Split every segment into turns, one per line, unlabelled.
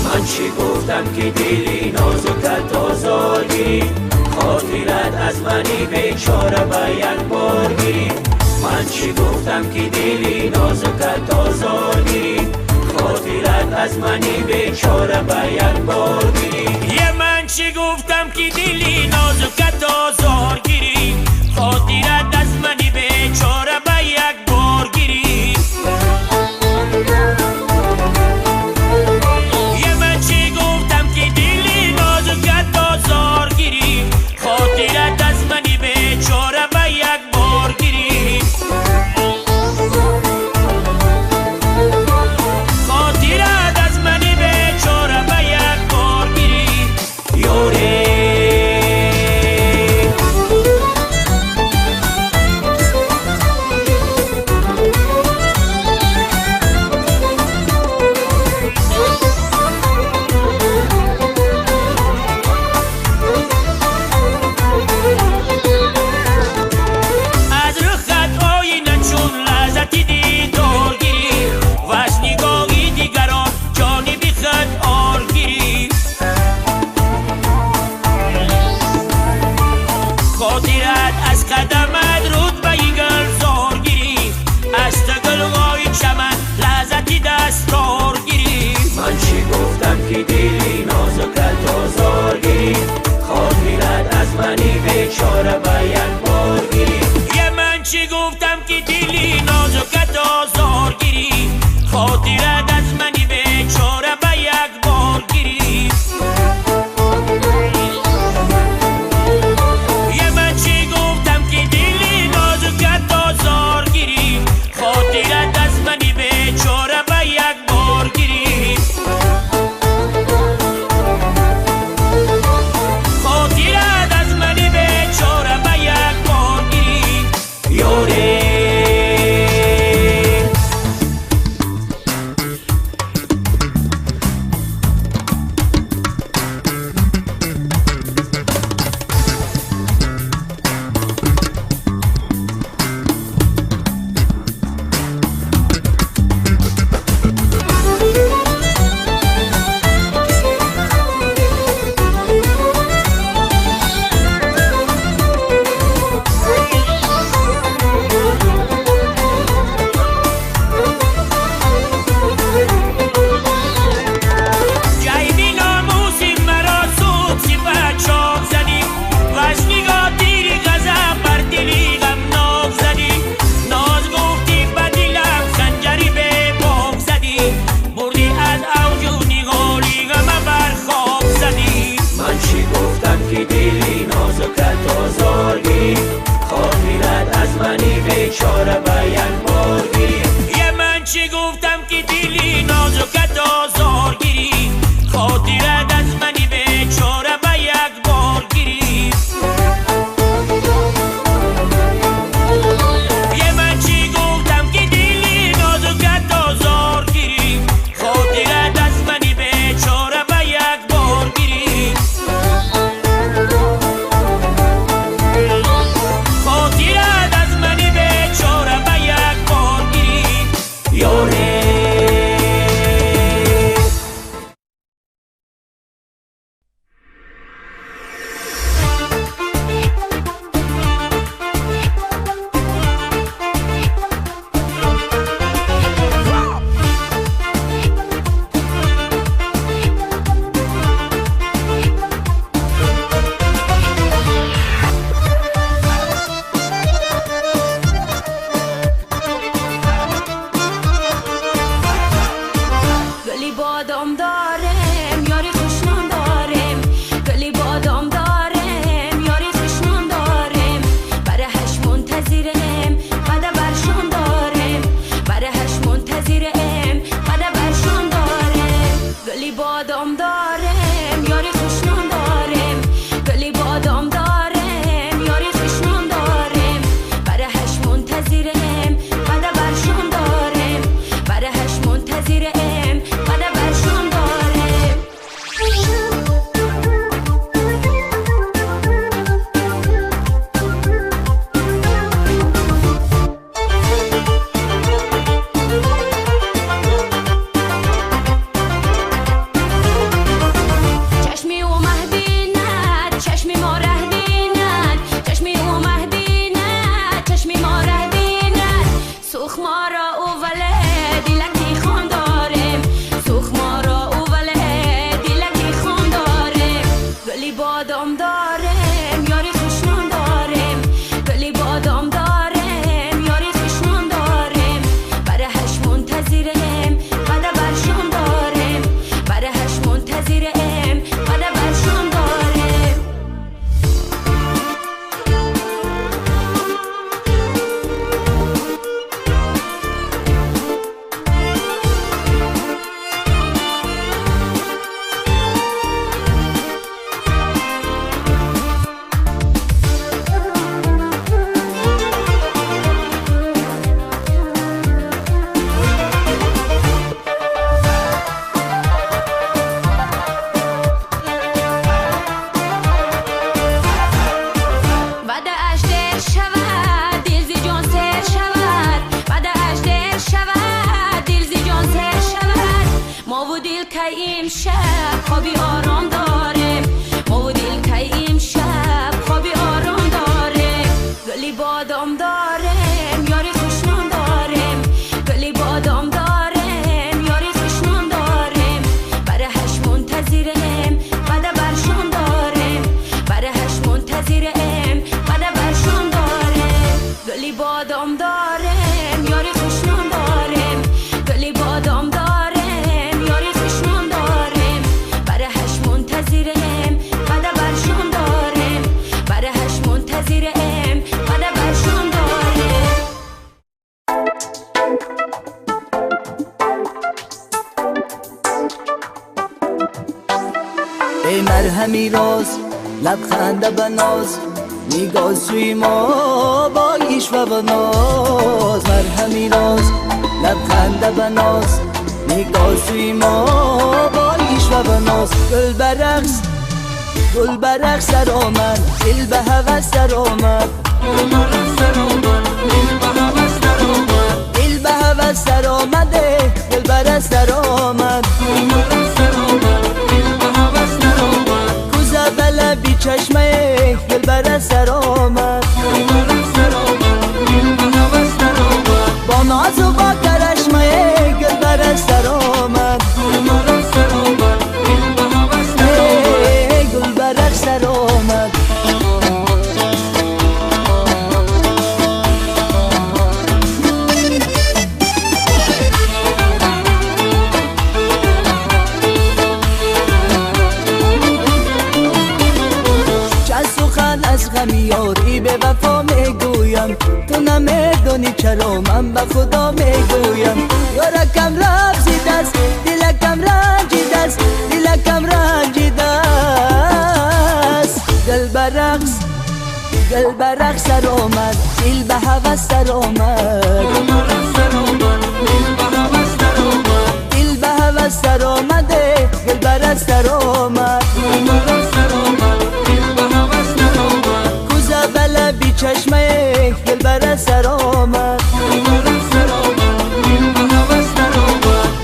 من چی گفتم که دلی نازکت آزار گیری، خاطرت از منی بیچاره به یک بار گیری. من چی گفتم که دلی نازکت آزار گیری، خاطرت از منی بیچاره به یک بار گیری.
یه من چی گفتم که دلی نازکت آزار گیری، خاطرت از منی بیچاره به یک بار گیری. یه من چی گفتم که دلی نازکت آزار گیری، خاطرت از منی بیچاره به یک بار گیری. خاطرت از منی بیچاره به یک بار گیری.
یوری
خاطرت از قدمت رود به گل زار گیری، از تگل غای چمن لحظتی دستار گیری.
من چی گفتم که دلی نازکت آزار گیری، خاطرت از منی بیچاره به یک بار گیری.
یه من چی گفتم که دلی نازکت آزار گیری، خاطرت از منی بیچاره به یک بار گیری. خاطرت از منی بیچاره به یک بار گیری. خاطرت از منی بیچاره به یک بار گیری.
یوری خاطرت از منی بیچاره به یک بار گیری.
یه من چی گفتم که دلی نازکت آزار گیری، خاطرت از منی بیچاره به یک بار گیری. یه من چی گفتم که دلی نازکت آزار گیری، خاطرت از منی بیچاره به یک بار گیری. خاطرت از منی بیچاره به
دیلکی خون دارم سوخ ما را او وله دیلکی خون دارم گلی بادام دارم یاری خوشنون دارم گلی بادام دارم یاری خوشنون دارم برای هش منتظرم قده برشون دارم برای هش منتظرم قده برشون دارم امشب خوابی آرام داره ما و دل کی امشب خوابی آرام داره گلی بادام دارم یاری خوشنون دارم گلی بادام دارم یاری خوشنون دارم برای هش منتظرم قده برشون دارم برای هش منتظرم قده برشون دارم گلی بادام دارم یاری خوشنون دارم گلی بادام دارم
ای مرهمی راز لبخنده بناز نگاه سوی ما با عشق و ناز مرهمی راز لبخنده بناز نگاه سوی ما با عشق و ناز گل برقص در آمد دل به هوس در آمد دل به هوس در آمده گل برقص در آمد کوزه بله بی چشمه گل برقص در آمد با ناز و با کرشمه گل برقص در آمد گل برقص در آمد از غم یاری به وفا میگویم تو نمیدونی چرا من به خدا میگویم یارکم رفزیده است دلکم رنجیده است دلکم رنجیده است گل برقص در آمد دل به هوس در آمد دل به هوس در آمده گل برقص در آمد بله بی چشمه گل برقص در آمد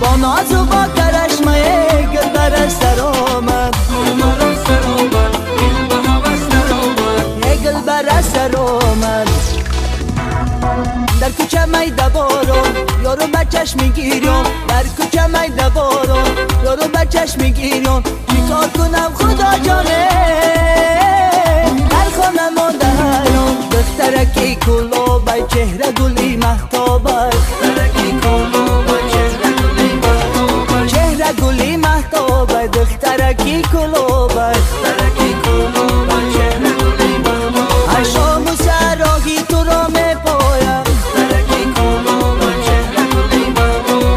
با ناز و با کرشمه گل برقص در آمد گل برقص در آمد در کوچه میده بارون یارو بچش میگیریم در کوچه میده بارون یارو بچش میگیریم چیکار کنم خدا جانه در خانه مانده هرام دخترکی کلو بای چهره گلی محتابه چهره گلی محتابه دخترکی کلو بای عشام و سراغی تو را میپایم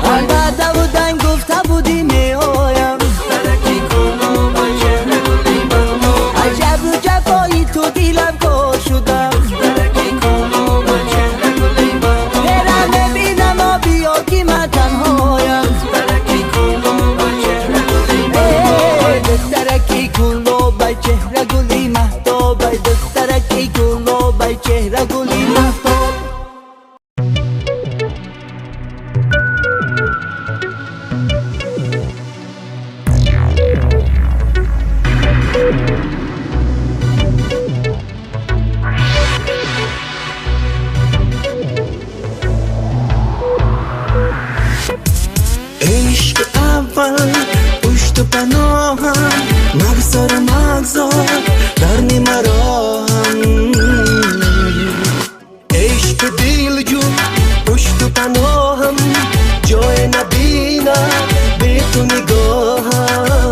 البته بودن گفته بودی میآیم عجب رو جفایی تو دیلم کار شدم
اول پشت و پناهم مگذار در نیمه راهم عشق دل جون پشت و پناهم جای نبینم به تو نگاهم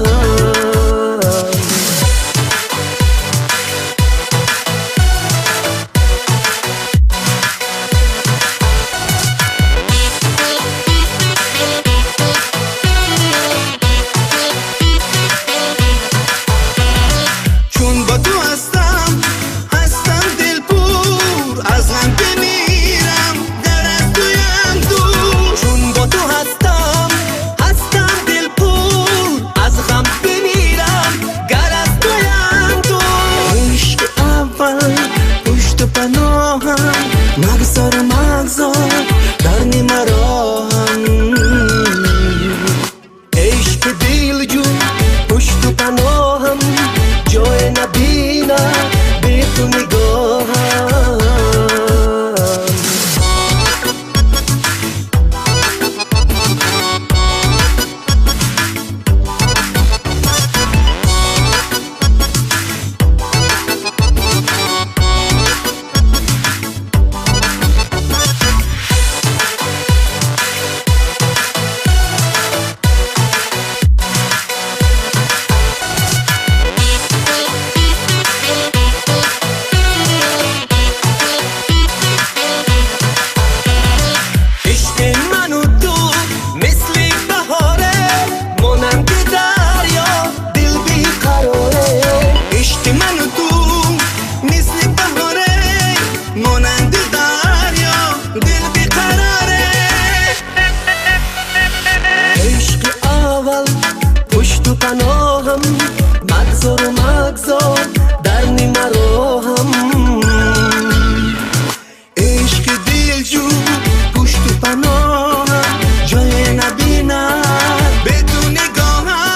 مگذار در نیمه راهم عشق دل جون پشت و پناهم جای نبینم به تو نگاهم مگذار در نیمه راهم عشق دل جون پشت و پناهم جای نبینم به تو نگاهم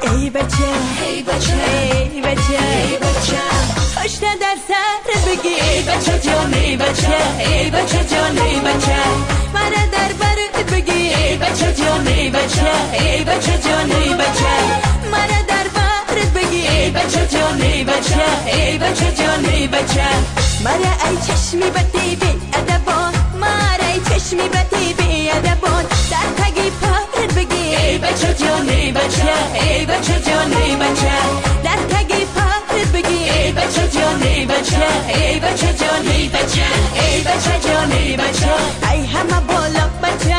ای بچه پشت در سر بگی ای بچه جان ای بچه جان ای بچه مرا در بر بگی ای بچه جان ای بچه جان ای بچه مرا در بر بگی ای بچه جان ای بچه جان ای بچه مرا ای چشمی بطی بی ادبان مرا ای چشمی بطی بی ادبان در تگی پار بگی ای بچه جان ای بچه جان ای بچه در تگی پار بگی ای بچه جان ای بچه جان ای بچه ای بچه جان ای بچه ای همه بالا بچه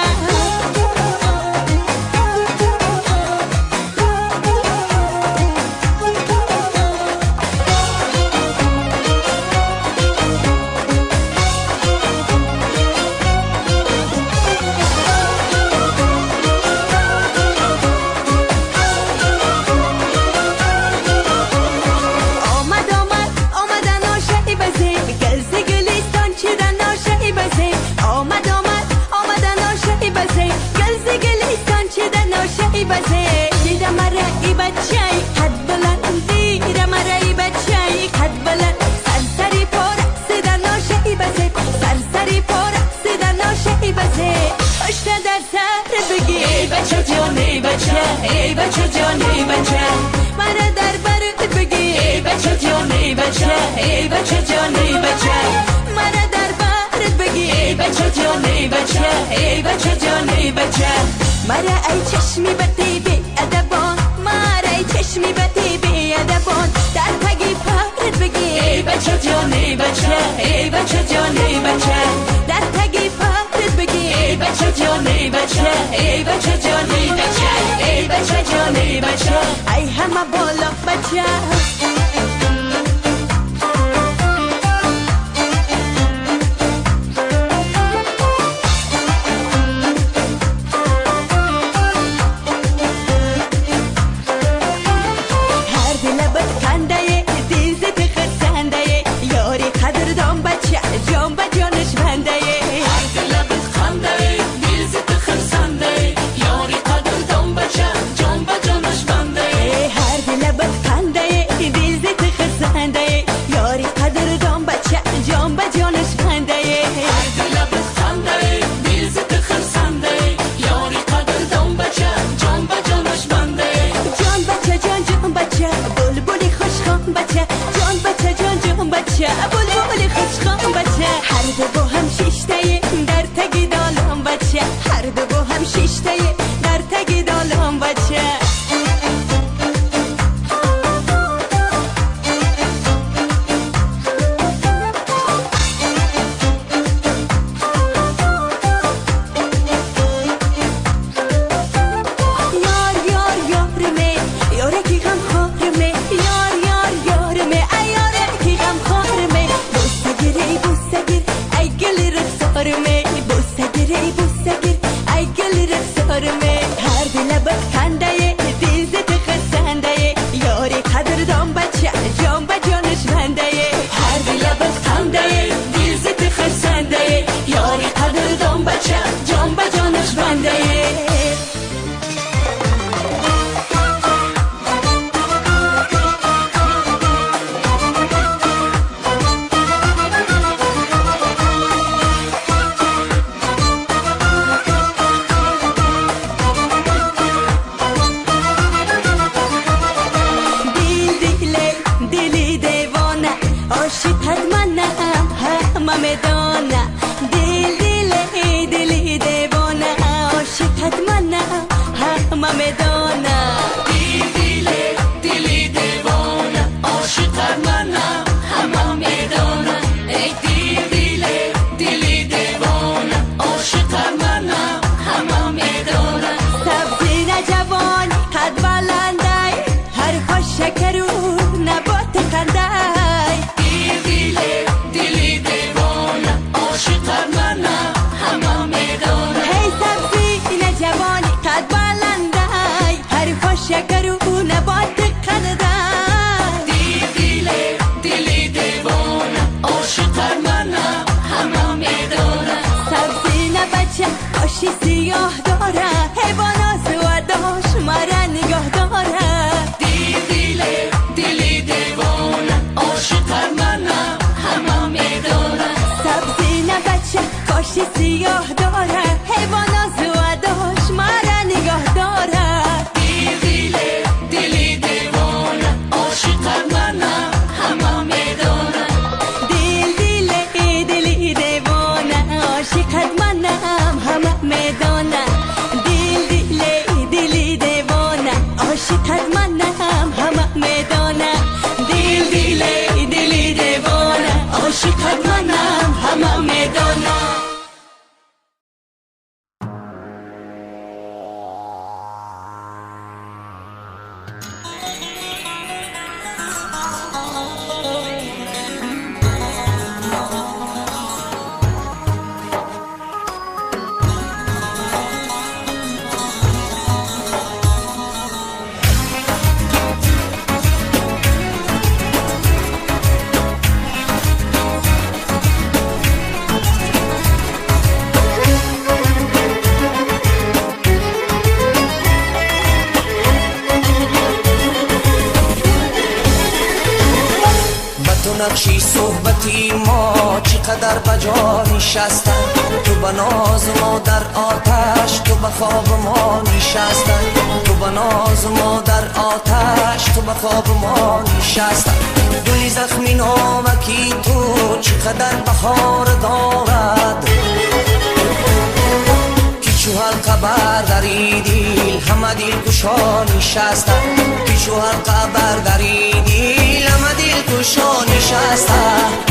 ای بچه جان ای بچه مرا در برت بگی ای بچه جان ای بچه جان ای بچه مرا در برت بگی ای بچه جان ای بچه جان ای بچه مرا ای چشمی بطی بی ادبان مرا ای چشمی بطی بی ادبان در پگی پارت بگی ای بچه جان ای بچه جان ای بچه در پگی پارت بگی ای بچه جان ای بچه جان ای بچه ای بچه جان ای بچه ای همه بالا بچه بچه هر دو با هم شیشته در تگی دالم بچه هر دو با هم شیشته در تگی دالم بچه
نقشی صحبتی ما چقدر بجا نشستن تو بناز ما در آتش تو بخواب ما نشستن تو بناز ما در آتش تو بخواب ما نشستن دلی زخمی نامکی تو چقدر بهار دارد که چو حلقه برداری دیل همه دیل کشا نشستن که چو حلقه برداری دیل همه دیل کشا نشستن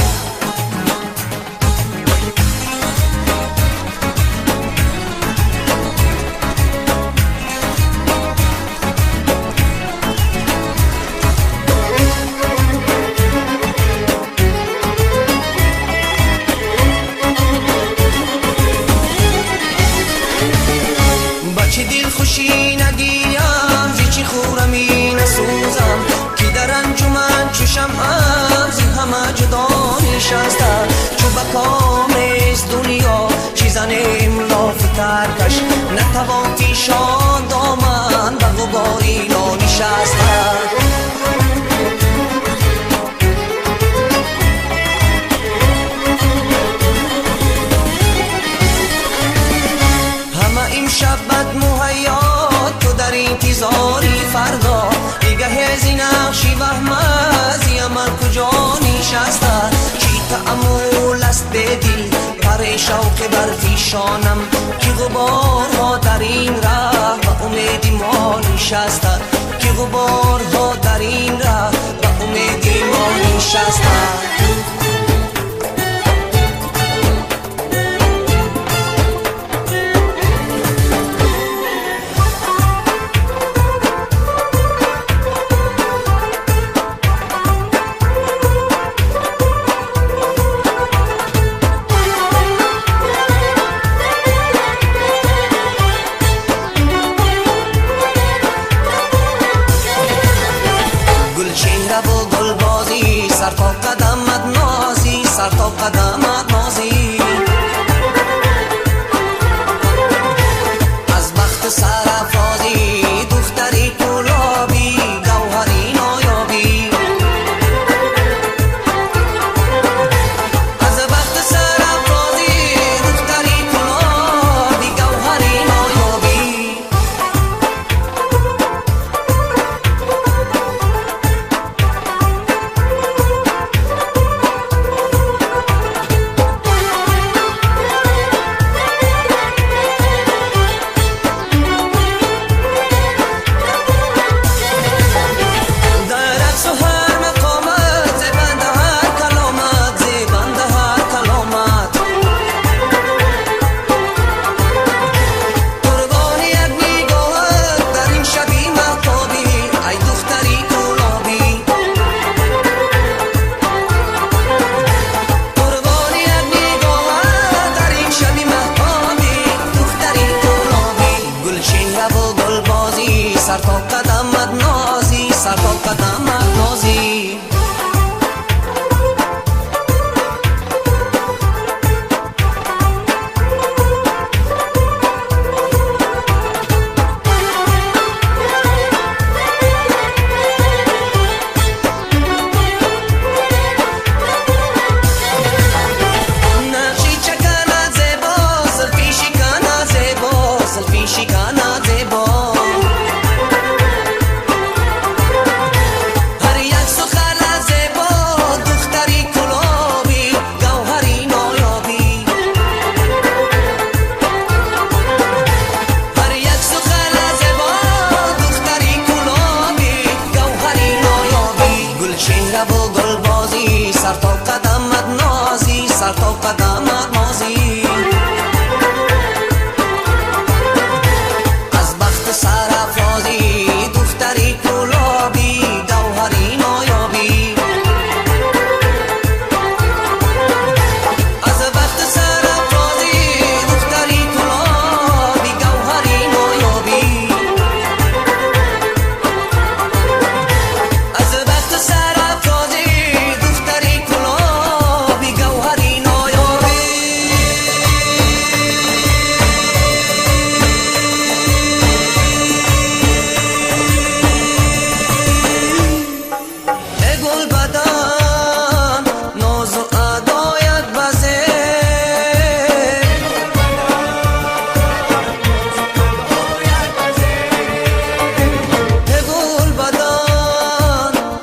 خوشی ندیم زی چی خورمی نسوزم که در انجمن چو شمعم زی همه جدا نشستم چو بکام از دنیا چی زنیم لاف ترکش نتوان پیشان دامن و غباری لا نشستم شب بد مهیات تو در انتظاری فردا نگه زی نقشی وهمزی عمل کجا نشسته چی تأمل است بدل پر شوق بر پیشانم که غبارها در این ره و امیدی ما نشسته که غبارها در این ره و امیدی ما نشسته سر تا قدمت نازی سر تا قدمت نازی از بخت سرافرازی دختری گلابی گوهری نایابی از بخت سرافرازی دختری گلابی گوهری نایابی سر تا قدمت نازی سر تا قدمت نازی نقشی چکنه زیبا سلفی شکنه زیبا سلفی شکنه زیبا سر تا قدمت نازی سر تا قدمت نازی از بخت سرافرازی دختری گلابی گوهری نایابی از بخت سرافرازی دختری گلابی گوهری نایابی از بخت سرافرازی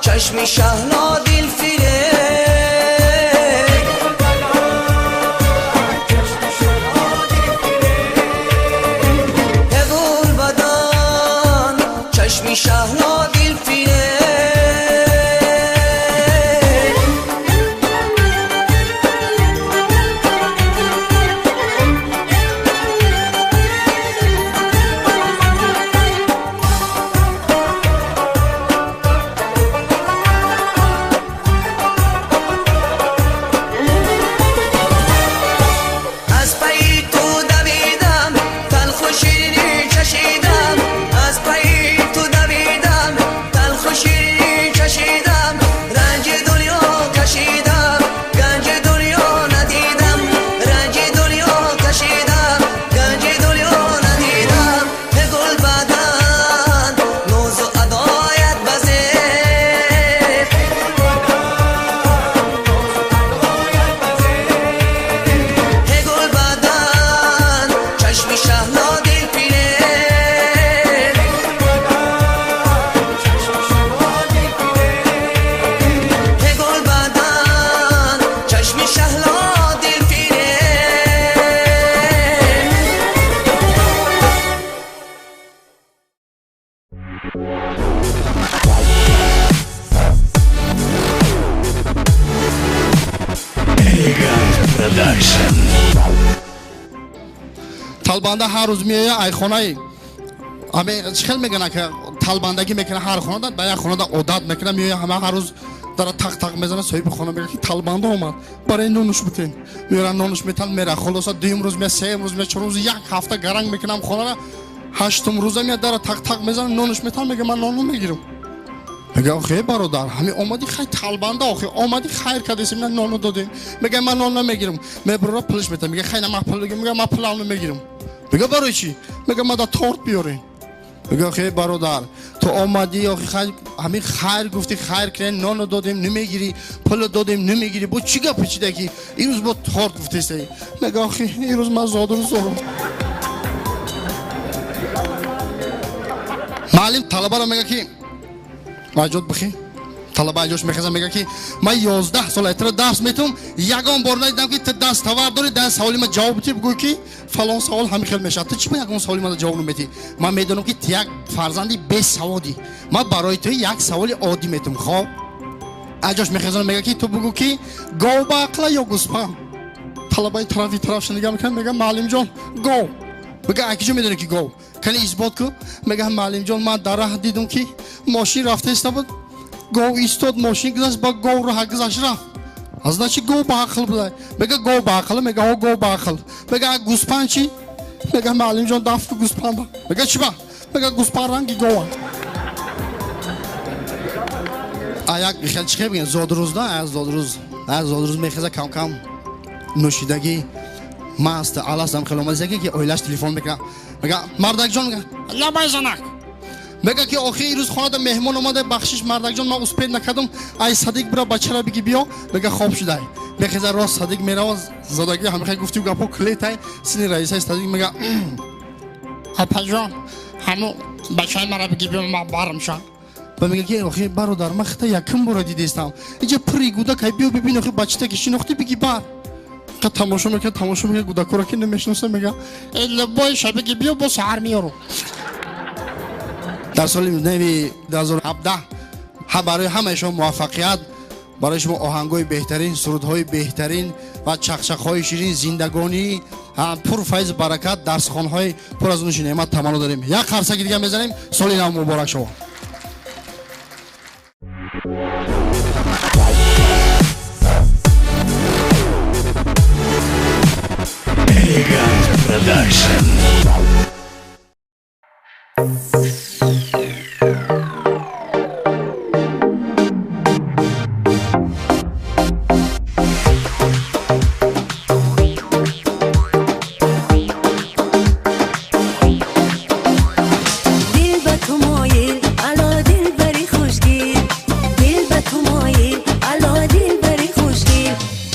چشمی شهلا دل فیره هگول بدان چشمی شهلا دل فیره
талбанда ҳар рӯз меоя айхонаи ҳаме чхел мегӯянд ки талбандагӣ мекунад ҳар хонада дар як хонада одат мекунад меоя ҳама ҳар рӯз дара тақ мезанад соҳиби хона мегӯяд ки талбанда омад барои нонуш бутен меоранд нонуш метан мера холоса дуюм рӯз меяд сеюм рӯз меяд чорум рӯз як ҳафта гаранг мекунам хонара ҳаштум рӯза меяд дара тақ мезанад нонуш метан мега ман нону мегирам мега охе бародар ҳами омади хай талбанда охе омади хайр кардесим на нону додем мега ман нону намегирам мебурра пулш метам мега хай на ман пул мега ман пулам намегирам мега барои чӣ мега ман да торт биёрем мега охе бародар то омади охе хай ҳами хайр гуфти хайр кунем нону додем намегирӣ пул додем намегирӣ бо чӣ гап печида ки имрӯз бо торт гуфтеси мега охе имрӯз ман зодурӯз дорам маълим талабаро мега ки аҷод бихӣ талаба аҷош мехезам мега ки ман 11 сол айтра дарс метавам ягон бор надидам ки ту дастовар дорӣ дар саволи ман ҷавоб битӣ бигӯй ки фалон савол ҳамин хел мешавад ту чӣ ба ягон саволи ман ҷавоб наметӣ ман медонам ки ту як фарзанди бесаводӣ ман барои ту як саволи оддӣ метавам хоб аҷош мехезанам мега ки ту бигӯ ки гов ба ақла ё гӯспан талабаи тарафи тараф шунига мекунад мега маълимҷон гов мега акиҷо медонӣ ки гов кани исбот ку мега маълимҷон ман дар раҳ дидам ки мошин рафтаиста буд гов истод мошин гузашт ба гов роҳа гузашт рафт значи гов ба ақл буда мега гов ба ақл мега о гов ба ақл мега гӯспан чӣ мега маълимҷон дафту гӯспанда мега чӣ ба мега гӯспан ранги гова як чӣ хел бигем зодурӯз да зодурӯз мехеза камкам нӯшидагӣ маст аластам хел омадисаки ки оилаш телефон мекунад мега мардакҷон мега набайзанак мега ки охир рӯз хонада меҳмон омада бахшиш мардакҷон ман успед накардам ай садиқ бира бачара биги биё мега хоб шудай мехеза рост садиқ мерава задагӣ ҳамихай гуфтию гапо клетай сини раисаи садиқ мега апаҷон ҳаму бачаи мара биги биё ман барам ша ба мега ки охи бародар ман хита якум бора дидестам инҷа пури гудакай биё бибин охи бачата ки шинохтӣ биги бар тамошо мекунад гудакора ки намешноса мега любой ша биги биё бо саҳар меёру дар соли нави 2017 барои ҳамаашон муваффақият барои шумо оҳангҳои беҳтарин сурудҳои беҳтарин ва чақчақҳои ширин зиндагонӣ пурфайз баракат дарсхонаҳои пур аз нӯши неъмат таманно дорем як қарсаки дига мезанем соли нав муборак шавад
Production.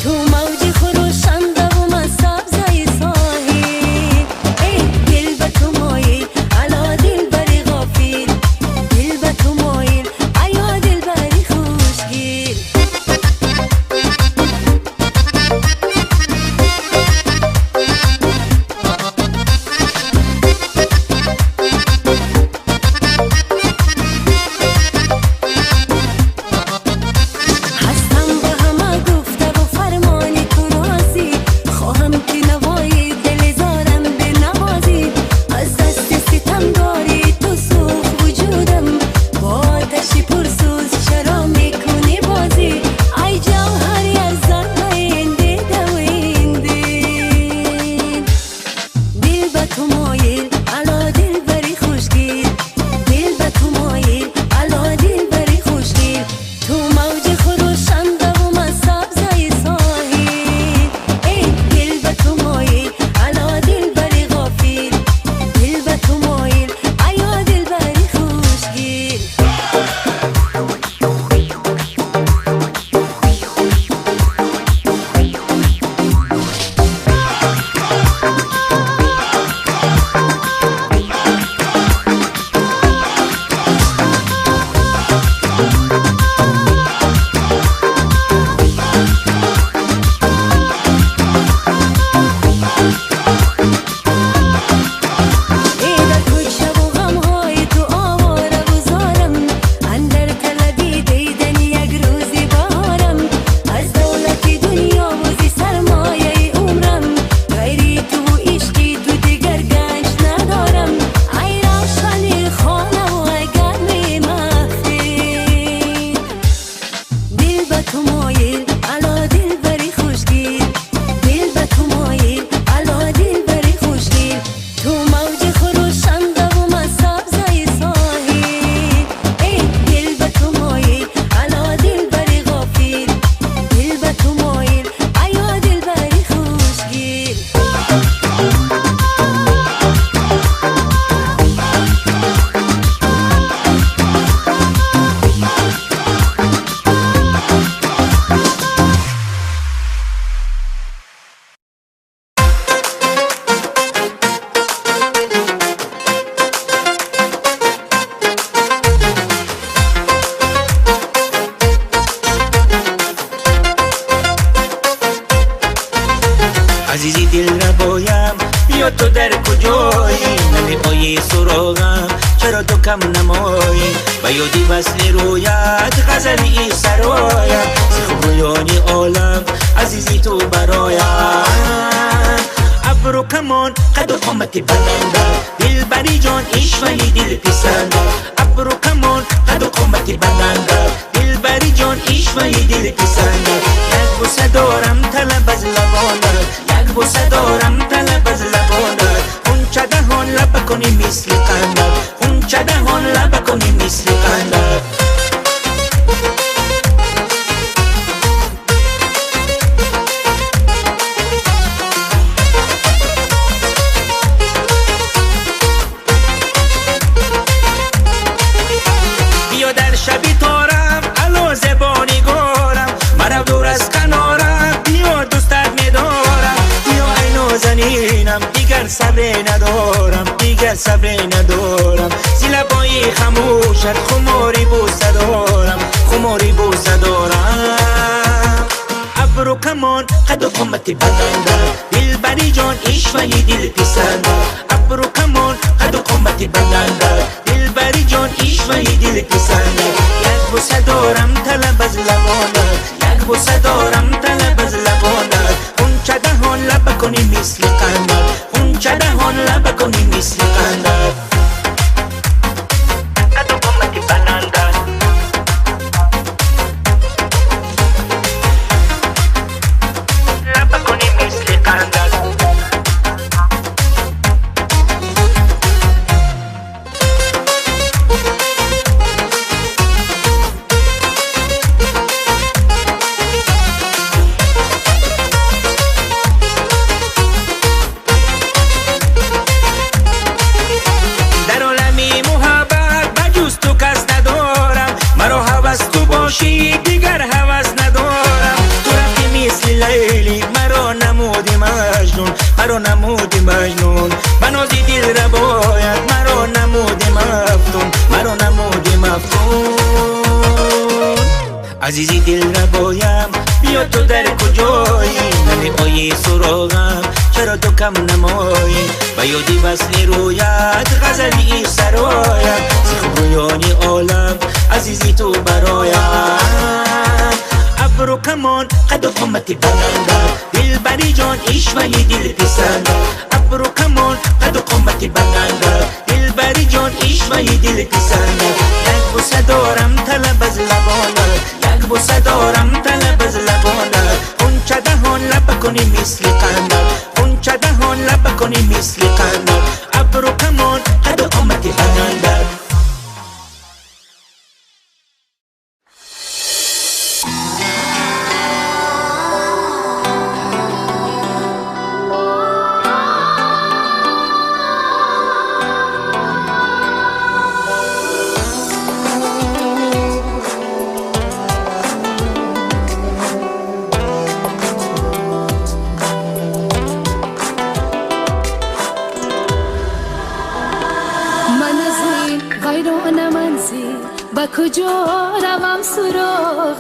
تو موج خروشنده و من سبزه ساحل
تو در کجایی نمی‌آیی سراغم چرا تو کم نمایی و یادی وصل رویت غزلی سرایم خوب رویانی عالم عزیزی تو برایم ابرو کمان قد و قامت بلنده دلبری جان عشقی دل پسنده ابرو کمان قد و قامت بلنده دلبری جان عشقی دل پسنده یک بوسه دارم طلب از لبانت یک بوسه دارم طلب از لبانت اون چه دهان لب کنی مثل قندت اون چه دهان لب کنی مثل قندت شبی تارم الو زبانی گارم مرا دور از کنارم بیا دوستت میدارم بیا ای نازنینم دیگر صبر ندارم دیگر صبر ندارم زیلبایی خموشت خماری بوسه دارم خماری بوسه دارم ابرو کمان قد و قامت بلنده دلبری جان عشقی دل پسنده ابرو کمان قد و قامت بلنده دلبری جان عشقی دل پسنده یک بوسه دارم طلب از لبانت یک بوسه دارم طلب از لبانت اون چه دهان لب کنی مثل قندت اون چه دهان لب کنی مثل قندت قد و قامت بلنده لب کنی مثل قندت دیگر هوس ندارم تو رفتی مثل لیلی مرا نمودی مجنون مرا نمودی مجنون بنازی دل را باید مرا نمودی مفتون مرا نمودی مفتون عزیزی دل را بایم بیا تو در کجایی نمی‌آیی سراغم چرا تو کم نمایی و یادی وصل رویت غزلی سرایم خوب رویانی عالم عزیزی تو برایم ابرو کمان قد و قامت بلنده دلبری جان عشقی دل پسنده ابرو کمان قد و قامت بلنده دلبری جان عشقی دل پسنده یک بوسه دارم طلب از لبانت یک بوسه دارم طلب از لبانت اون چه دهان لب کنی مثل قندت اون چه دهان لب کنی مثل قندت ابرو کمان قد و قامت بلنده
کجا روم سراغ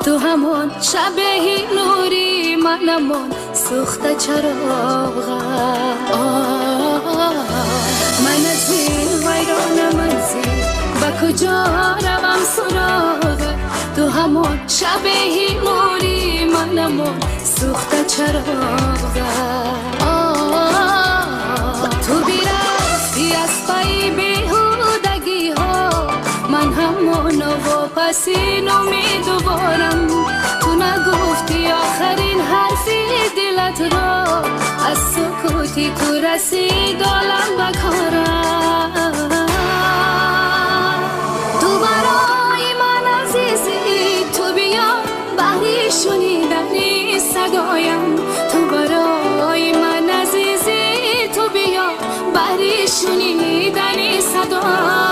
تو همون شبه نوری منمون سوخت چراغ من از این ویران منزل با کجا روم سراغ تو همون شبه نوری منمون سوخت چراغ تو بیرفتی از پای بیهودگی ها من همونو و پسینو میدوبارم تو نگفتی آخرین حرفی دلت را از سکوتی تو رسید آلم بکارم تو برای من عزیزی تو بیا بحری شنیدنی صدایم تو برای من عزیزی تو بیا بحری شنیدنی صدایم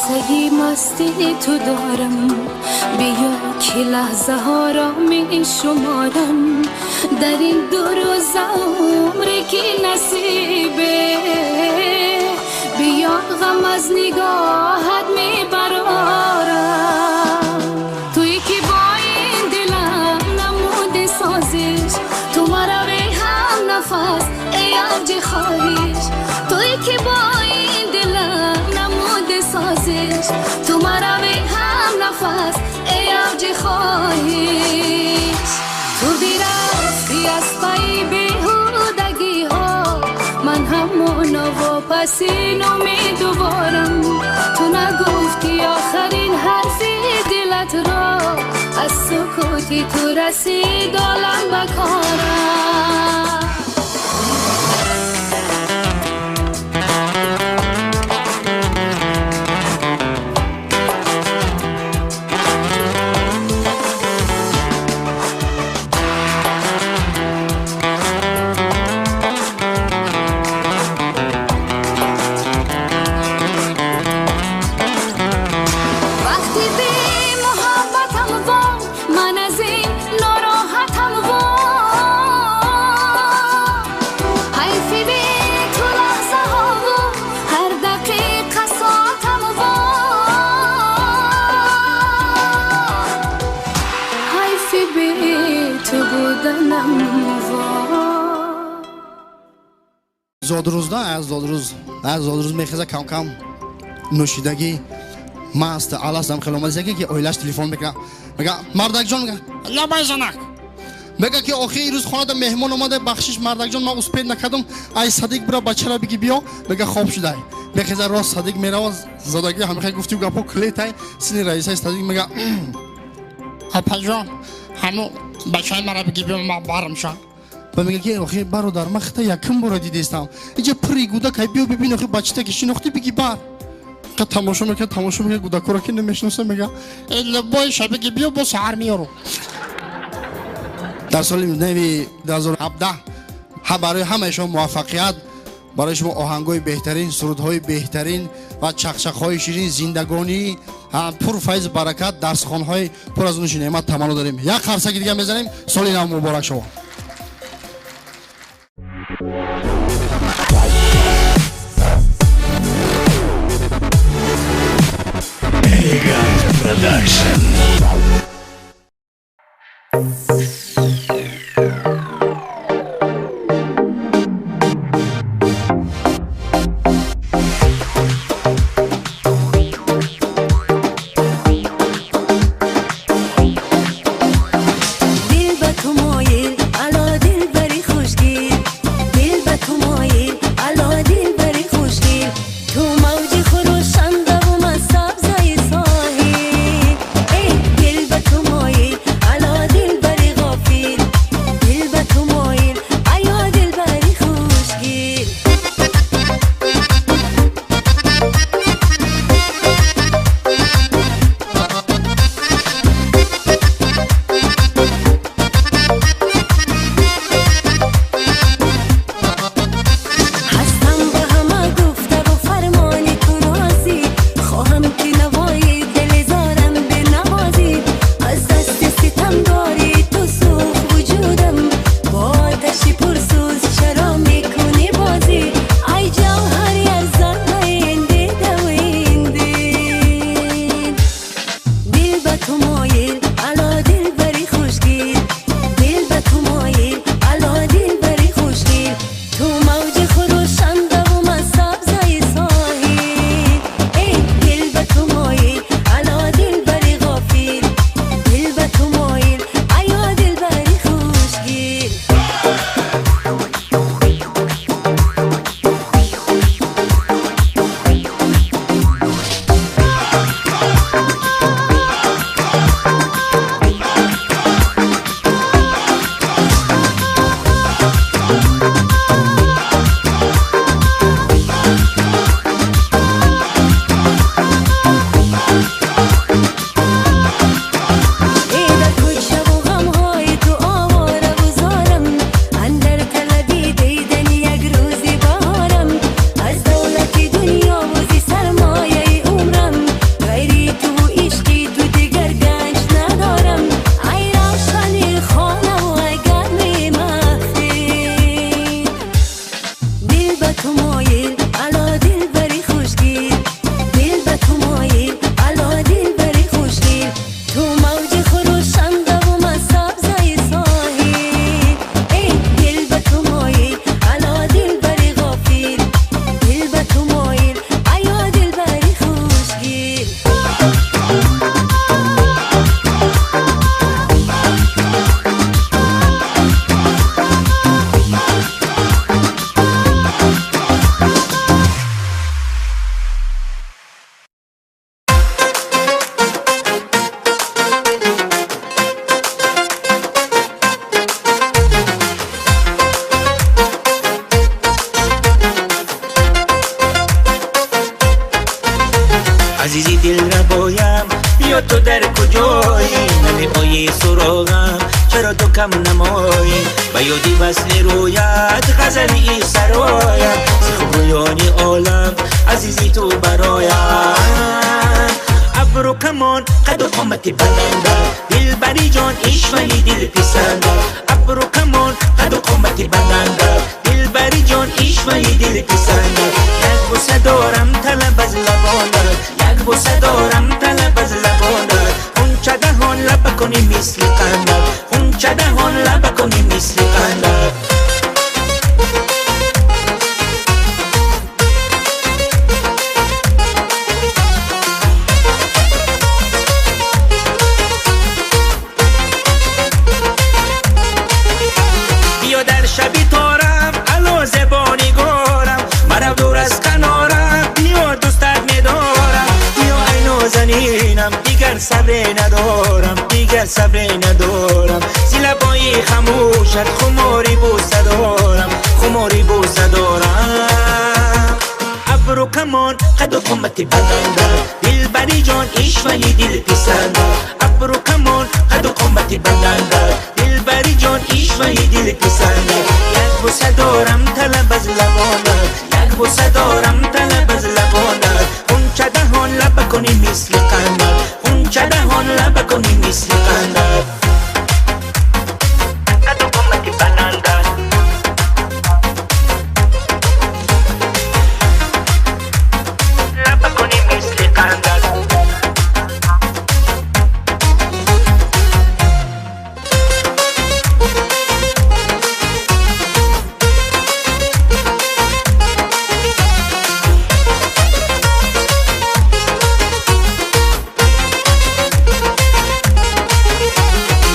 قصه مستی تو دارم، بیا که لحظه ها را می شمارم. در این دو روز عمری که نصیبه، بیا غم از نگاهت می برارم. توی که با این دلم نموده سازش، تو مرا به هم نفس ای اوج خواهش. توی که با این دلم نموده سازش، تو مرا به هم نفس ای اوج خواهش. تو بیرفتی از پای بیهودگی ها، من همونو و پس اینو می دوبارم. تو نگفتی آخرین حرفی دلت را، از سکوتی تو رسید عالم بکارم.
زادروز میخزه کم کم نوشیدگی ماست آلاسم خلومالیزه که اویلاش تلفن میکنه، میگه مردک جان، میگه یا بایزنک، میگه که آخه روز خانه ده مهمان اومده بخشش. مردک جان من اسپید نکردم، ای صدیق برا بچه را بگی بیا. میگه خواب شده. میخزه راست صدیق میره زادگی همیشه گفتی گپو کلیتای سینی رئیس صدیق میگه اپا جان همو بچه مرا بگی بیا ما بارم شد. و میگه که آخه برادر من خطا یکم بار دیدستم اینجا پری گودک های بیو ببین آخه بچه تا که شناختی بگی بار که تماشا میگه گودک را که نمیشناسه میگه ای بای شبه که بیو با سهر میارو. در سال نوی 2017 برای همه شما موفقیت، برای شما آهنگای بهترین، سرودهای بهترین و چخچخهای شیرین، زندگانی پر فیض برکت، درسخوانهای پر از نوش نعمت تمنا داریم. یک خرسک دیگه میزنیم. سال نو مبارک شما.
Production.
تو موج خروشنده و مصاب زای ساحل، تو مایل علا دل بری خوشگیر دل به تو مایل علا دل بری خوشگیر تو موج خروشنده و من سبزه ساحل ای دل به تو مایل علا دل بری غافل دل به تو مایل علا دل بری خوشگیر
عزیزی دل نبایم بیا تو در کجایی نمی سراغم چرا تو کم نمایی و یادی وصل رویت غزلی سرایم خوب رویانی عالم عزیزی تو برایم ابرو کمان قد و قامت بلنده دل بری جان ایشولی دل پسنده ابرو کمان قد و قامت بلنده دل بری جان ایشولی دل پسنده یک بوسه دارم طلب از لبانه یک بوسه دارم طلب از لبانه اون چه دهان لب کنی مثل قندر اون چه دهان لب کنی مثل قندر بیا در شبی تارم الو زبانی گارم مرا دور از کنارم بیا دوستت میدارم بیا ای نازنینم دیگر صبر ندارم دیگر صبر ندارم زیلبایی خموشت خماری بوسه دارم خماری بوسه دارم ابرو کمان قد و قامت بلنده دل بری جان ایشولی دل پسنده ابرو کمان قد و قامت بلنده دل بری جان ایشولی دل پسنده یک بوسه دارم طلب از لبانه یک بوسه دارم طلب از لبانه اون چه دهان لب کنی مثل قندر اون چه دهان لب کنی مثل قندر قد و قامت بلنده لب کنی مثل قندر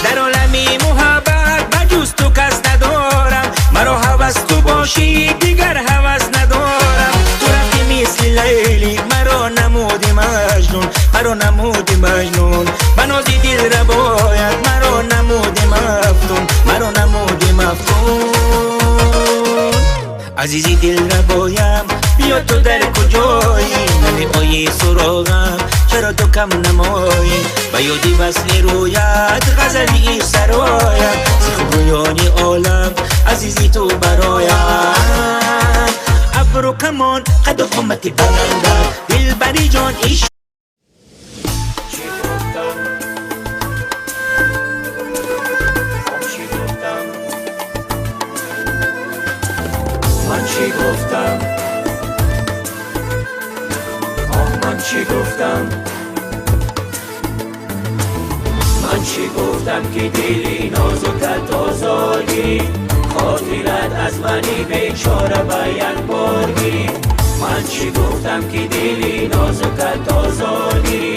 در عالمی محبت بجز تو کس ندارم مرا هوس تو باشی دیگر هوس ندارم تو رفتی مثل لیلی مرا نمودی مجنون مرا نمودی مجنون بنازی دل ربایت مرا نمودی مفتون مرا نمودی مفتون عزیزی دل ربایم بیا تو در کجایی نمی سراغم چرا تو کم نمایی و یادی وصل رویت غزلی سرایم خوب رویانی عالم عزیزی تو برایم ابرو کمان قد و قامت بلنده دل بری جان ایش
چی گفتم چی گفتم من چی گفتم من چی گفتم من چی گفتم که دلی نازکت آزادی خاطرت از منی بیچاره بیان بارگی من چی گفتم که دلی نازکت آزادی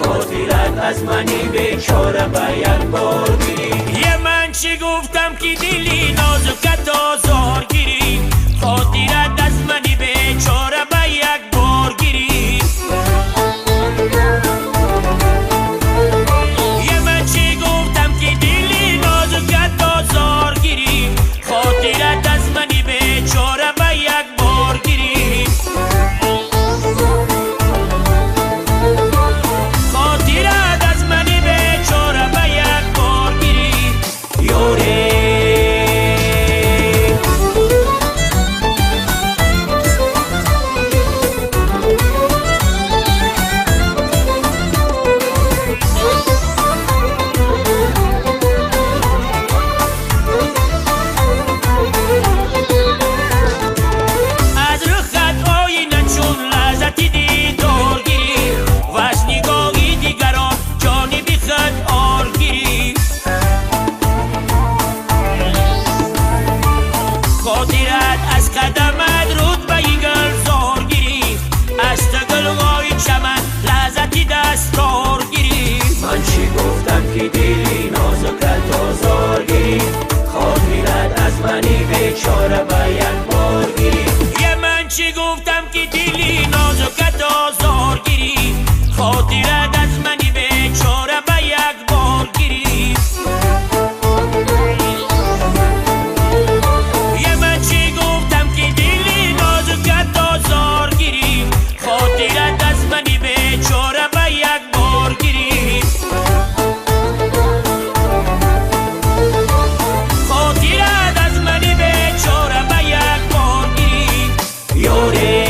خاطرت از منی بیچاره بیان بارگی
یه من چی گفتم که دلی نازکت آزارگیری خاطرت از منی بیچاره به یک بار گیری یه من چی گفتم که دلی نازکت آزارگیری خاطرت از منی بیچاره به یک بار گیری خاطرت از منی بیچاره به یک بار گیری
یوری
خاطرت از قدمت رود به گل زار گیری از گل غای چمن لحظتی دستار گیری
من چی گفتم که دلی نازکت آزار گیری خاطرت از منی بیچاره به یک بار گیری
من چی گفتم که دلی نازکت آزار گیری خاطرت از منی بیچاره به یک بار گیری من چی گفتم که دلی نازکت آزار گیری خاطرت از منی بیچاره به یک بار گیری خاطرت از منی بیچاره به یک بار گیری
یاره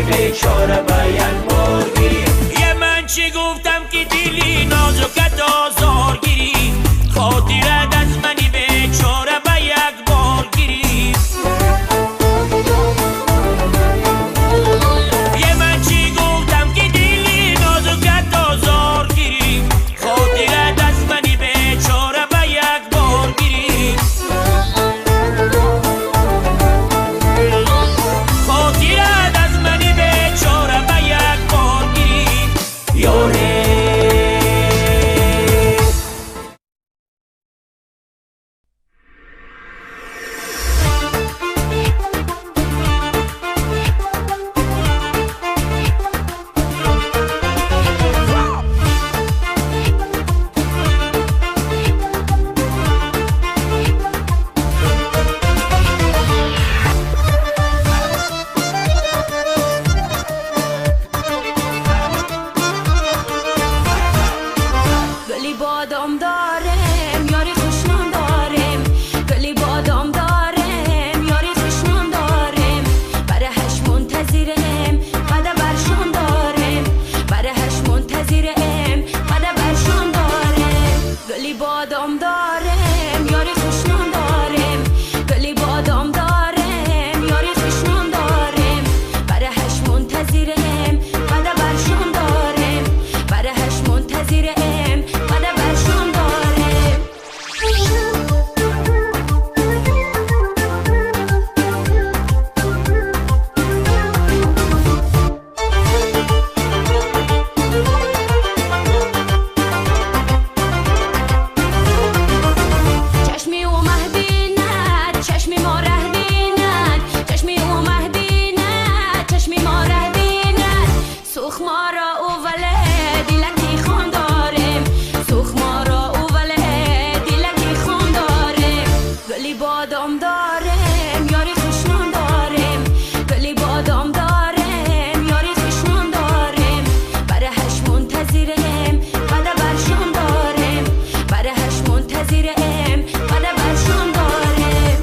بیچاره به یک بار گیری
من چی گفتم که دلی نازکت آزار گیری خاطرت از منی بیچاره به یک بار گیری من چی گفتم که دلی نازکت آزار گیری خاطرت از منی بیچاره به یک بار گیری خاطرت از منی بیچاره به یک بار گیری
یاره
گلی بادام دارم یاری خوشنام دارم گلی بادام دارم یاری خوشنام دارم برای هش منتظرم قده برشان دارم برای هش منتظرم قده برشان دارم گلی بادام دارم یاری خوشنام دارم گلی بادام دارم یاری خوشنام دارم برای هش منتظرم قده برشان دارم برای هش منتظرم قده برشان دارم چشمی او مهبیند چشمی ما ره بیند چشمی او مهبیند چشمی ما ره بیند سوخ ما را او وله دیلکی خون دارم سوخ ما را او وله دیلکی خون دارم گلی بادام دارم یاری خوشنام دارم گلی بادام دارم یاری خوشنام دارم برای هش منتظرم قده برشان دارم برای هش منتظرم قده برشان دارم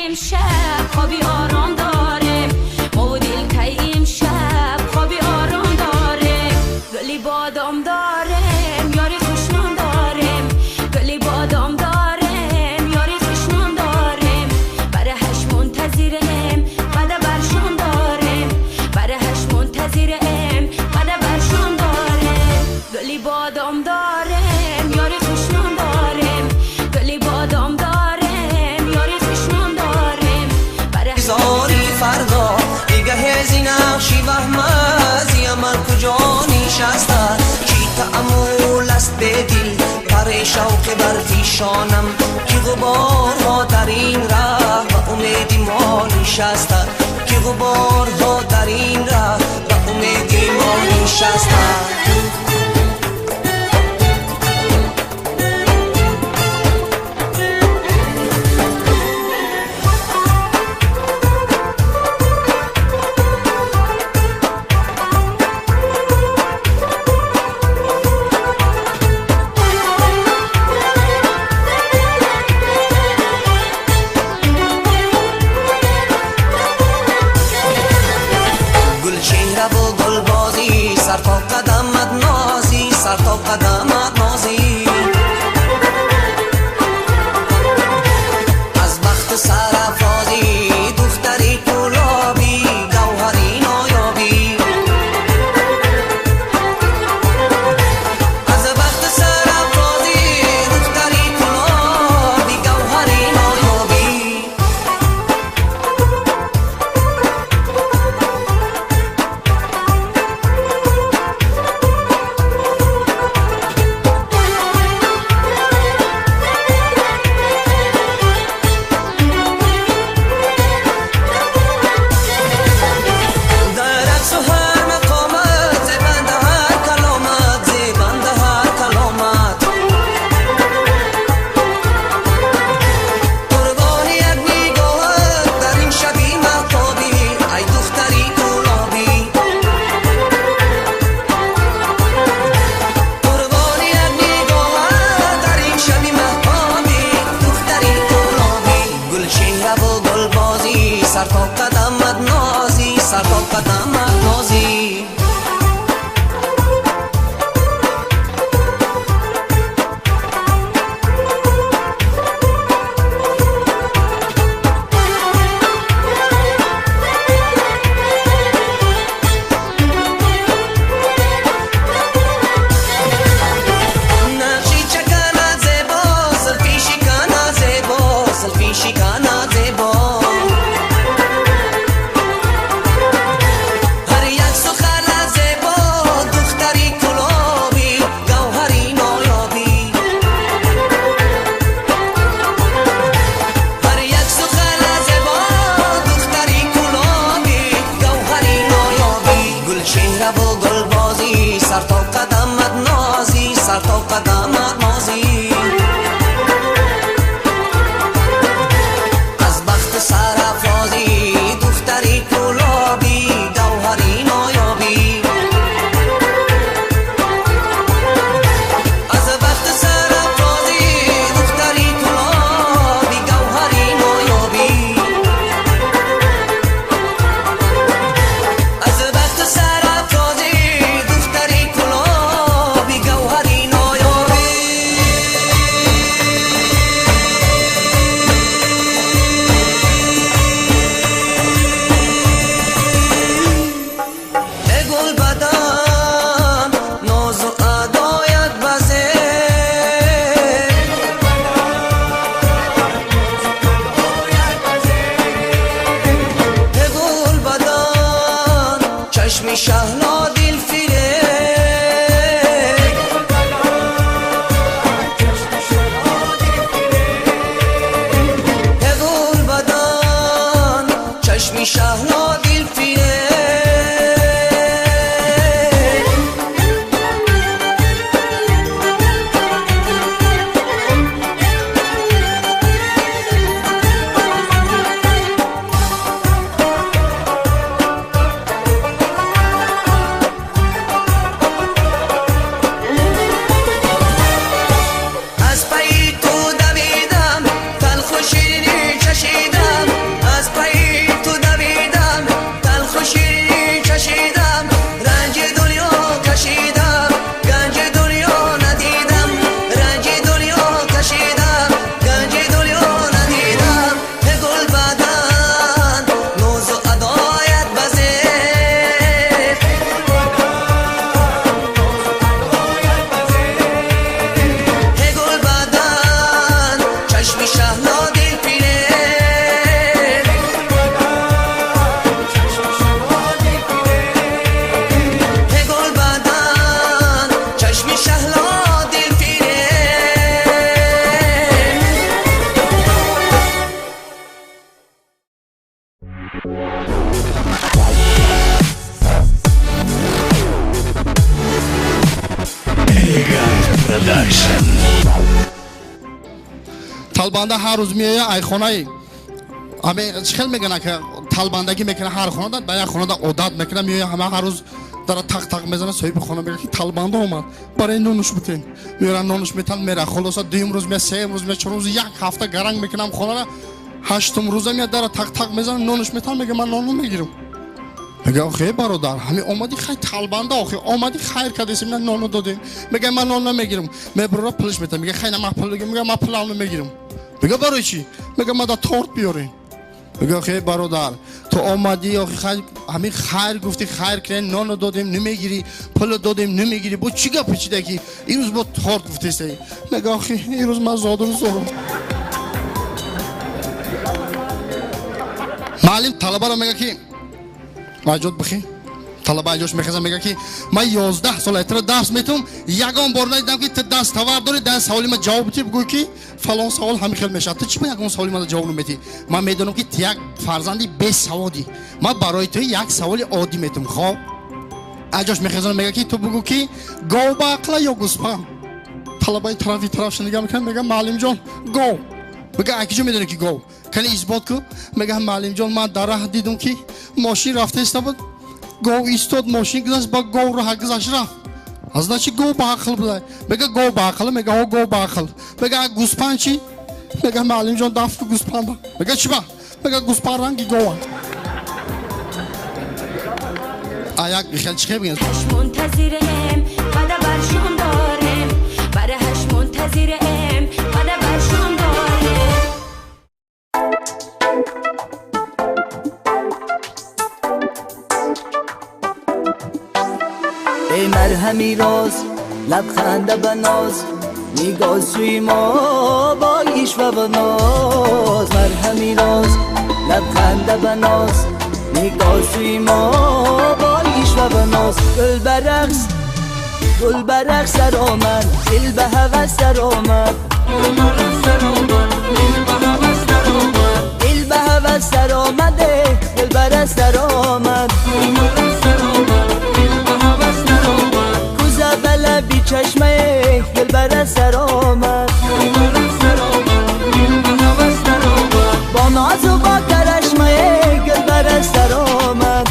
امشب خوابی آرام داره ما و دل کی امشب خوابی آرام داره گلی بادام دارم یاری خوشنام دارم گلی بادام دارم یاری خوشنام دارم برای هش منتظرم بعد برشان دارم برای هش منتظرم بعد برشان دارم گلی بادام دارم یاری خوشنام دارم گلی بادام دارم یاری خوشنام دارم برای
زاری فردا نگه زینخشی وهمزی من کجا نشسته چی تعمول است به دل پر شوق بر پیشانم که غبارها در این ره و امیدی ما نشسته که غبارها در این ره و امیدی ما نشسته سر تا قدمت نازی سر تا قدمت نازی از بخت سرافرازی دختری گلابی گوهری نایابی از بخت سرافرازی دختری گلابی گوهری نایابی سر تا قدمت نازی سر تا قدمت نازی نقشی چکنه زیبا سلفی شکنه زیبا سلفی شکنه زیبا سر تا قدمت نازی سر تا قدمت نازی از بخت سرافرازی دختری گلابی گوهری نایابی از بخت سرافرازی دختری گلابی گوهری نایابی از بخت سرافرازی دختری گلابی گوهری نایابی Production.
талбанда ҳар рӯз меоя ай хонаи ҳаме хел мегӯянд ки талбандагӣ мекунад ҳар хонада ба як хонада одат мекунад меоя ҳама ҳар рӯз дара тақ мезанад соҳиби хона мегӯяд ки талбанда омад барои нонуш бутен меорад нонуш метан мера холоса дуюм рӯз меяд сеюм рӯз меяд чорум рӯз як ҳафта гаранг мекунам хонара ҳаштум рӯза меяд дара тақ мезанад нонуш метан мега ман нону мегирам мега охе бародар ҳами омади хай талбанда охе омади хайр кардесим на нону додем мега ман нону мегирам мебурора пулш метам мега хай на ман пул мега ман пулавну мегирам мега барои чӣ мега мада торт биёрем мега охе бародар то омади охе хай ҳамин хайр гуфти хайр кунем нону додем намегирӣ пулу додем намегирӣ бо чӣ гап печида ки имрӯз бо торт гуфтесаи мега охе имрӯз ман зодум сорам маълим талабаро мега ки аҷод бихӣ талаба аҷош мехезам мега ки ман 11 сол айтра дарс метавам ягон бор надидам ки ту дастовар дорӣ дар саволи ман ҷавоб битӣ бигӯй ки фалон савол ҳамин хел мешавад ту чӣ ба ягон саволи ман ҷавоб наметӣ ман медонам ки ту як фарзанди бесаводӣ ман барои ту як саволи оддӣ метавам хоб аҷош мехезам мега ки ту бигӯ ки гов ба ақла ё гӯспан талабаи тарафи тараф шунига мекунад мега маълимҷон гов мега акиҷо медонӣ ки гов кани исбот ку мега маълимҷон ман дар раҳ дидам ки мошин рафтаиста буд гов истод мошин гузашт ба гов роҳа гузашт рафт значи гов ба ақл будай мега гов ба ақл мега о гов ба ақл мега гӯспан чӣ мега маълимҷон дафту гӯспанда мега чӣ ба мега гӯспан ранги гова аяк хел чӣ хел бигем
منتظرم بعد برشون دارم برای هش منتظرم بعد برشون دارم
ای مرهمی راز لبخنده به ناز نگاه سوی ما با عشق و ناز مرهمی راز لبخنده به ناز نگاه سوی ما با عشق و ناز گل برقص سر آمد دل به هوس سر آمد دل به هوس سر آمده گل برقص سر آمد کوزه بله بی چشمه گل برقص سر آمد با ناز و با کرشمه گل برقص سر آمد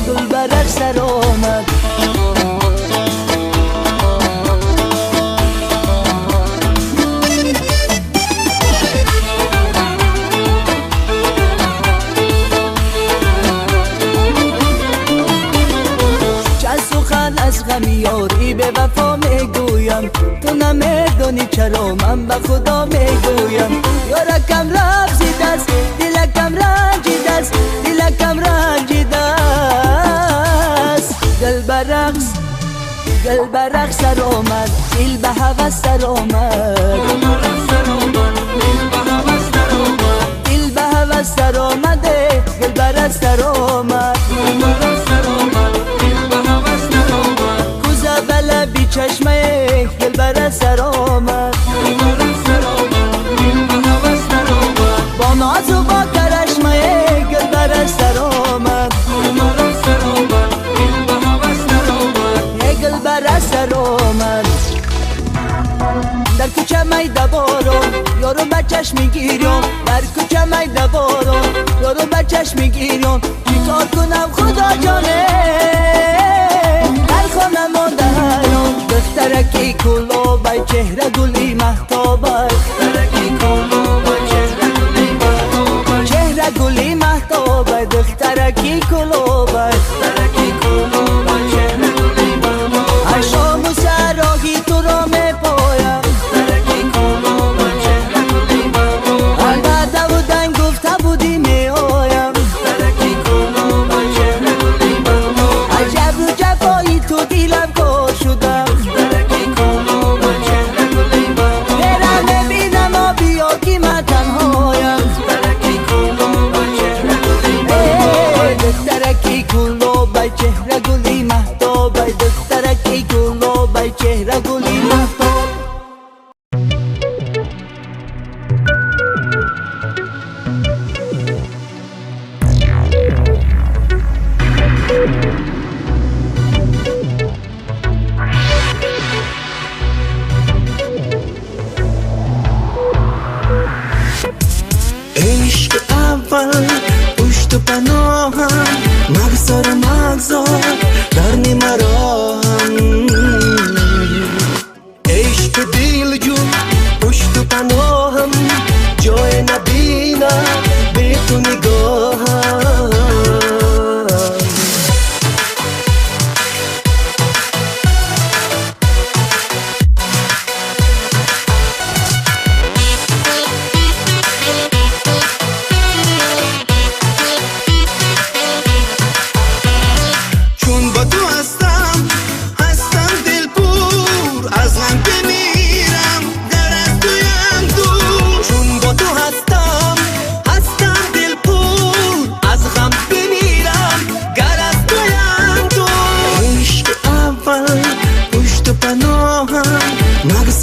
گل برقص سر آمد از غم یاری به وفا میگویم تو نمیدونی چرا من به خدا میگویم یارکم رفزیده است دلکم رنجیده است دلکم رنجیده است گل برقص سر آمد دل به هوس سر آمد دل به هوس سر آمده گل برقص سر آمد بله بی چشمه گل برقص سر آمد با ناز و با کرشمه گل برقص سر آمد گل برقص سر آمد در کوچه میده بارون یارو بچش میگیریم در کوچه میده بارون یارو بچش میگیریم چیکار کنم خدا جانه در خانه مانده هیان دخترکی کلو بای چهره گلی محتابه چهره گلی محتابه دخترکی کلو بای عشام و سراحی تو را می پایم البته بودن گفته بودی می آیم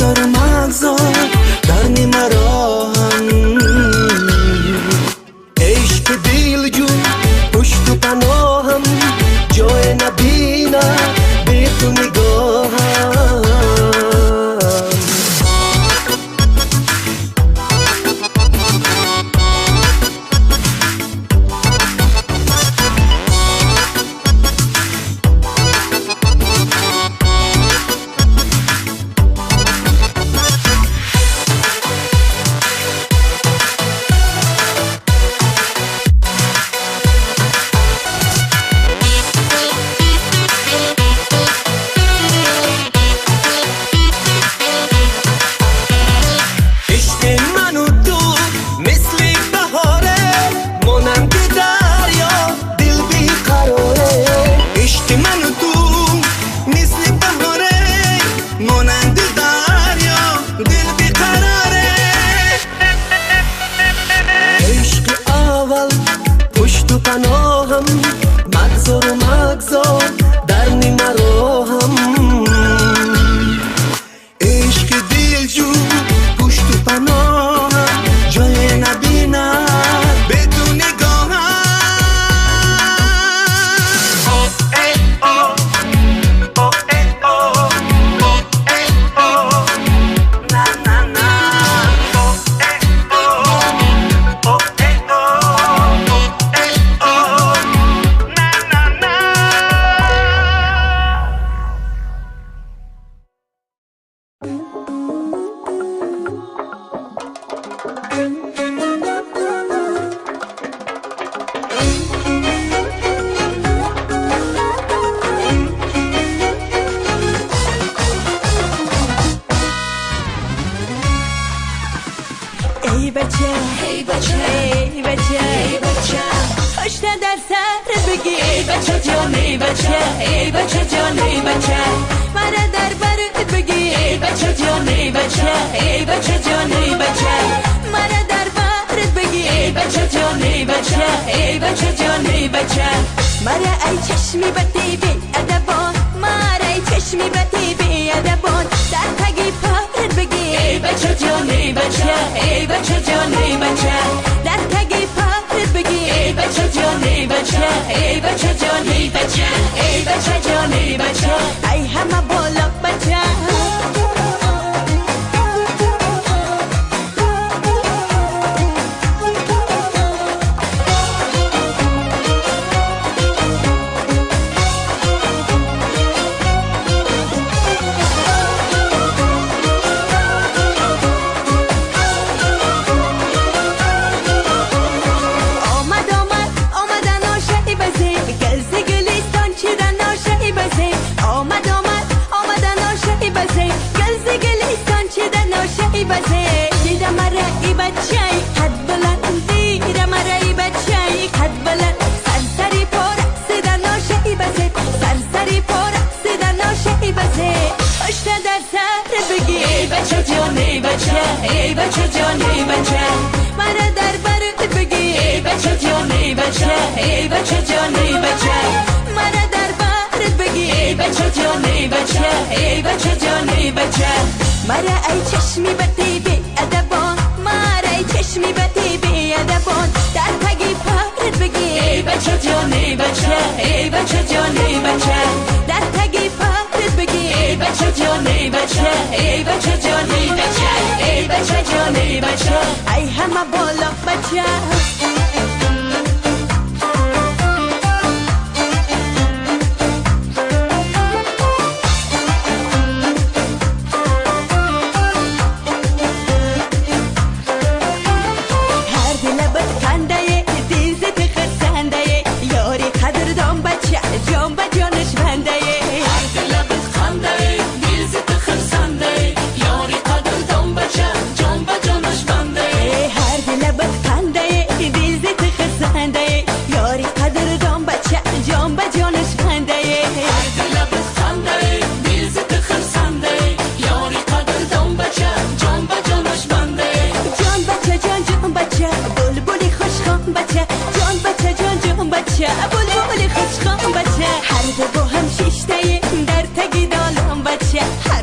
مگذار مگذار در نیمه راهم عشق دل جون پشت و پناهم جای نبینم به تو نگاهم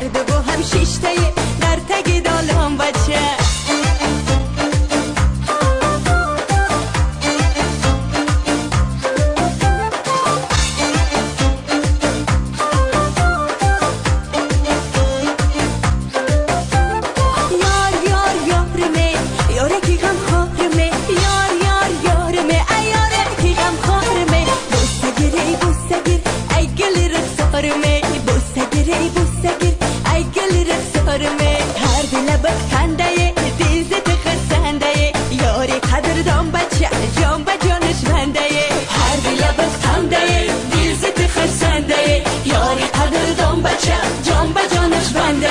هر دو با هم شیشته در یاری قدردان بچه جان به جانش بنده.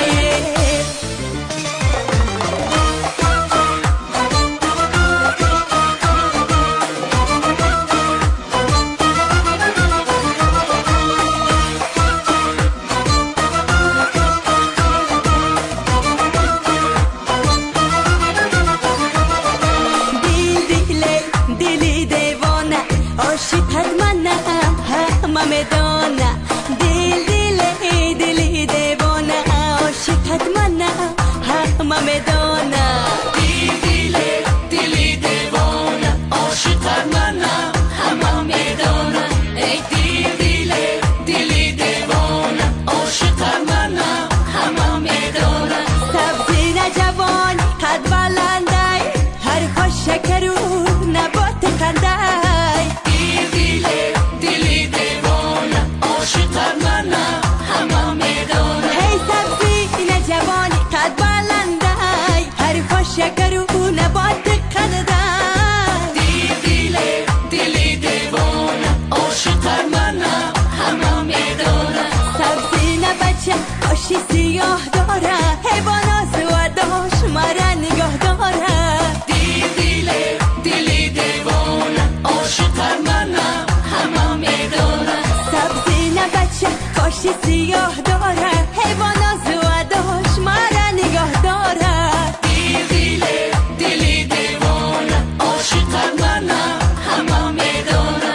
سیاه داره حیوانات و داشت مرا نگاه داره. دیلی دیوانه عاشق منم همه میدونه. سبزی نه بچه کاشی سیاه داره حیوانات و داشت مرا نگاه داره. دیلی دیوانه عاشق منم همه میدونه.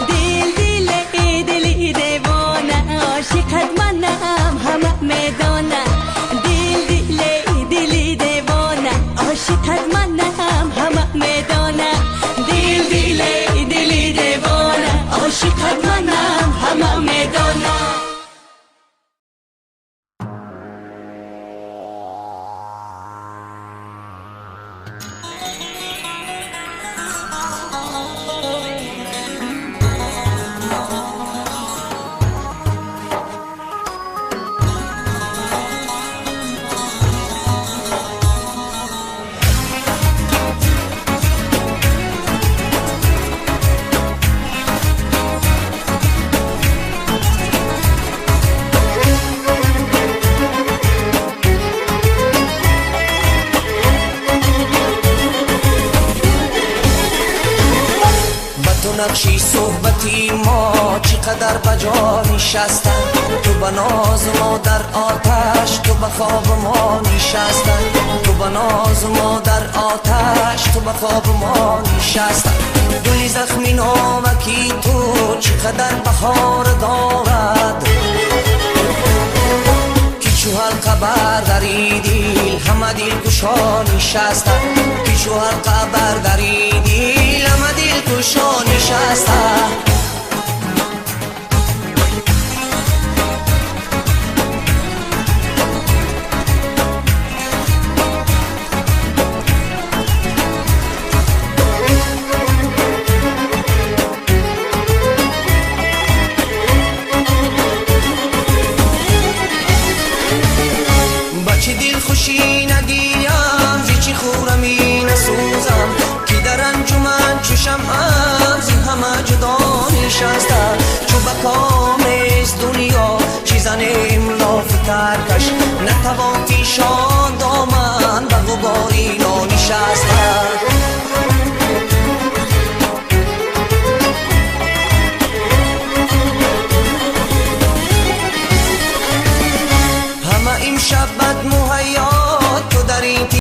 دیلی دیوانه عاشق منم همه میدونه. دیلی دیوانه عاشقت منم همه میدونه. دیلی دیوانه عاشقت منم همه میدونه.
نقشی صحبتی ما چقدر بجا نشستن. تو به ناز ما در آتش تو به خواب ما نشستن. تو به ناز ما در آتش تو به خواب ما نشستن. دلی زخمی نامکی تو چقدر بهار دارد که چو حلقه بردریدی همه دل کشا نشستن. که چو حلقه بردریدی همه دل کشا نشستن. بچه دل خوشی نگیرم زی چی خورمی نسوزم که در انجمن چو شمعم زی همه جدا نشستم. چو بکام از دنیا چیزنیم لاف ترکش نتوان پیشان دامن به غباری نشستم.